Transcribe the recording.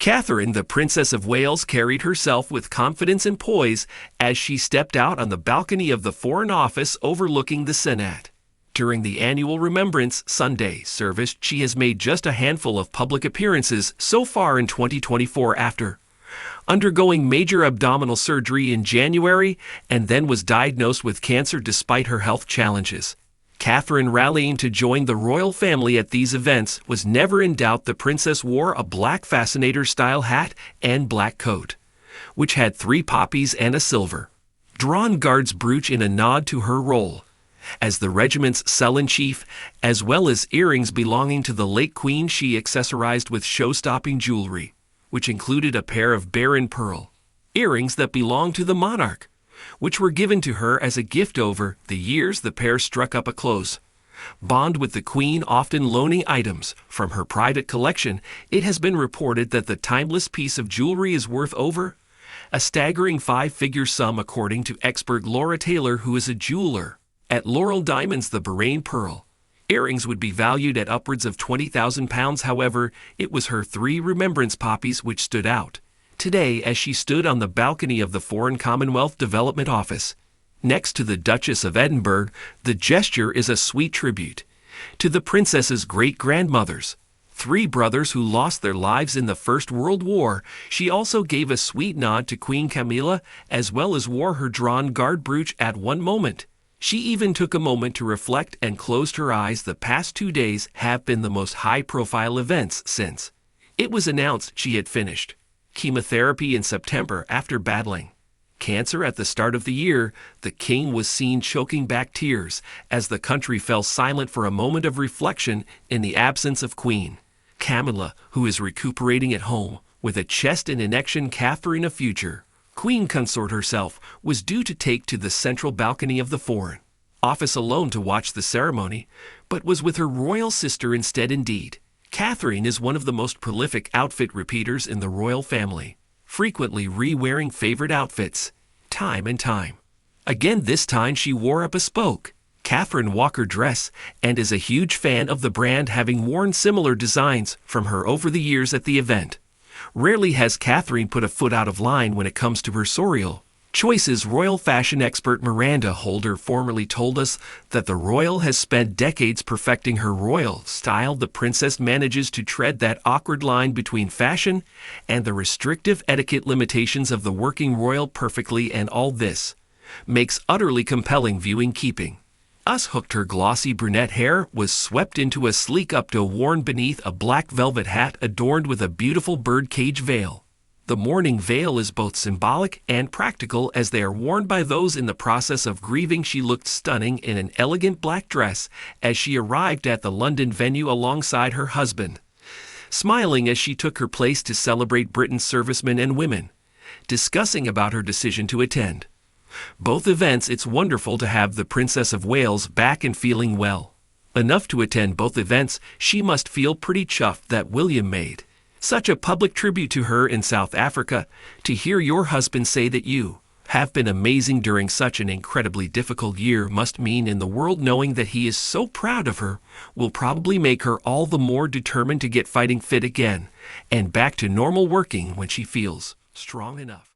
Catherine, the Princess of Wales, carried herself with confidence and poise as she stepped out on the balcony of the Foreign Office overlooking the Senate. During the annual Remembrance Sunday service, she has made just a handful of public appearances so far in 2024 after undergoing major abdominal surgery in January and then was diagnosed with cancer despite her health challenges. Catherine rallying to join the royal family at these events was never in doubt. The princess wore a black fascinator-style hat and black coat, which had 3 poppies and a silver drawn guards brooch in a nod to her role as the regiment's cell-in-chief, as well as earrings belonging to the late queen. She accessorized with show-stopping jewelry, which included a pair of Baron pearl earrings that belonged to the monarch, which were given to her as a gift. Over the years, the pair struck up a close bond with the queen, often loaning items from her private collection. It has been reported that the timeless piece of jewelry is worth over a staggering 5-figure sum, according to expert Laura Taylor, who is a jeweler at Laurel Diamonds. The Baron pearl earrings would be valued at upwards of £20,000. However, it was her 3 remembrance poppies which stood out today as she stood on the balcony of the Foreign Commonwealth Development Office next to the Duchess of Edinburgh. The gesture is a sweet tribute to the princess's great-grandmothers, 3 brothers who lost their lives in the First World War. She also gave a sweet nod to Queen Camilla, as well as wore her drawn guard brooch at one moment. She even took a moment to reflect and closed her eyes. The past 2 days have been the most high-profile events since it was announced she had finished chemotherapy in September after battling cancer at the start of the year. The king was seen choking back tears as the country fell silent for a moment of reflection in the absence of Queen Camilla, who is recuperating at home with a chest infection. Catherine, a future queen consort herself, was due to take to the central balcony of the Foreign Office alone to watch the ceremony, but was with her royal sister instead. Indeed, Catherine is one of the most prolific outfit repeaters in the royal family, frequently re-wearing favorite outfits time and time again. This time she wore a bespoke Catherine Walker dress and is a huge fan of the brand, having worn similar designs from her over the years at the event. Rarely has Catherine put a foot out of line when it comes to her sorial choices. Royal fashion expert Miranda Holder formerly told us that the royal has spent decades perfecting her royal style. The princess manages to tread that awkward line between fashion and the restrictive etiquette limitations of the working royal perfectly, and all this makes utterly compelling viewing. Keeping us hooked, her glossy brunette hair was swept into a sleek updo worn beneath a black velvet hat adorned with a beautiful birdcage veil. The mourning veil is both symbolic and practical, as they are worn by those in the process of grieving. She looked stunning in an elegant black dress as she arrived at the London venue alongside her husband, smiling as she took her place to celebrate Britain's servicemen and women, discussing about her decision to attend both events. It's wonderful to have the Princess of Wales back and feeling well enough to attend both events. She must feel pretty chuffed that William made such a public tribute to her in South Africa. To hear your husband say that you have been amazing during such an incredibly difficult year must mean in the world. Knowing that he is so proud of her will probably make her all the more determined to get fighting fit again and back to normal working when she feels strong enough.